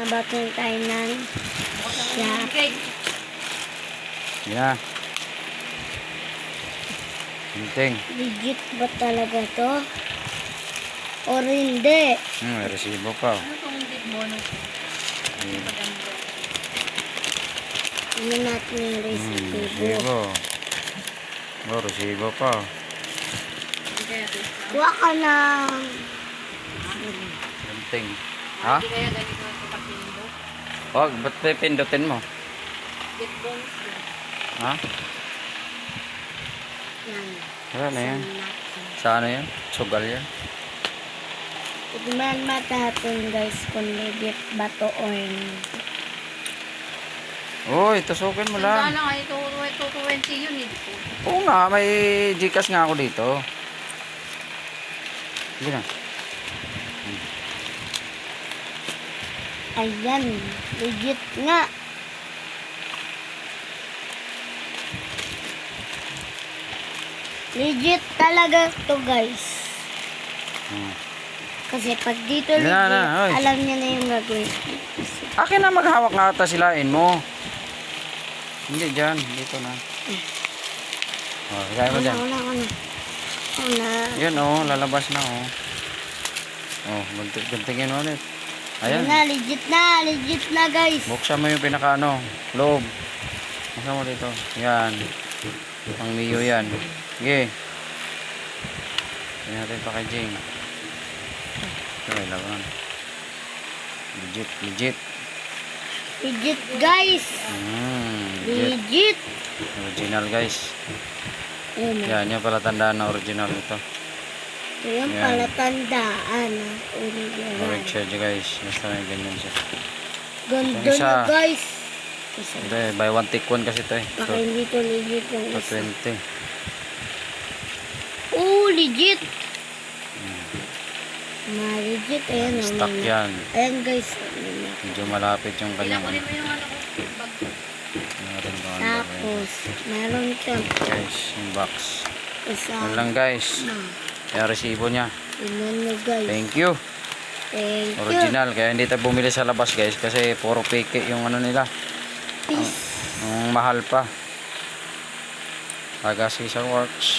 Abatin tayo ng shop. Yeah. Hinting. Legit ba talaga to? Or hindi? May resibo pa. Ano itong big bonus? Ano natin yung recipe Resibo. Oh, resibo pa. Kuha ka na. Hinting. Ha? Hindi kaya ganito ito kapindo. Wag, ba't pipindutin mo? Big bonus din. Ha? Yan. Wala na yan. Natin. Sa ano yan? Sugal yan. Tignan natin guys kung legit ba to or hindi. Uy, tusukin mo Saan lang. lang ay 220 yun eh. Oo nga, may Gcash nga ako dito. Sige na. Ayan. Legit nga. Legit talaga to guys. Hmm. Kasi pag dito Yan legit, na, oy. alam niya na yung gagawin. Akin na maghawak nga ata silain mo. Hindi dyan, dito na. Oh, kaya mo dyan. Una. Yan oh, lalabas na oh. Oh, guntingin mo ulit. Ayan. Legit na guys. Buksan mo yung pinaka ano, loob. Buksan mo dito. Yan. Pang Mio yan. Sige. Tingnan natin pa kay Jing. Okay, laban. Legit. Legit guys. Legit. Legit. Original guys. Ayan. Yan, yung pala tandaan na original ito. Ayan Yan. pala tandaan. Original. Correct siya dyan guys. Basta may ganyan siya. Ganda Itong isa. na guys. Isa. Ito eh, buy one take one kasi ito eh. Baka hindi to legit yung Ito isa. 20. Oh, legit. Ma-legit. Ayan o. Stock yan. Ayan guys. Medyo malapit yung Kailan kanyang. kunin mo yung ano ko? Bag. Natin kung ano ba yun. Tapos, meron siyang Guys, yung box. isa. Yan lang guys. Na. Yung resibo niya. Tingnan nyo guys. Thank you. Thank you. Original. Kaya hindi tayo bumili sa labas guys. Kasi puro peke yung ano nila. Peace. Ang mahal pa. Taga Caesar Works.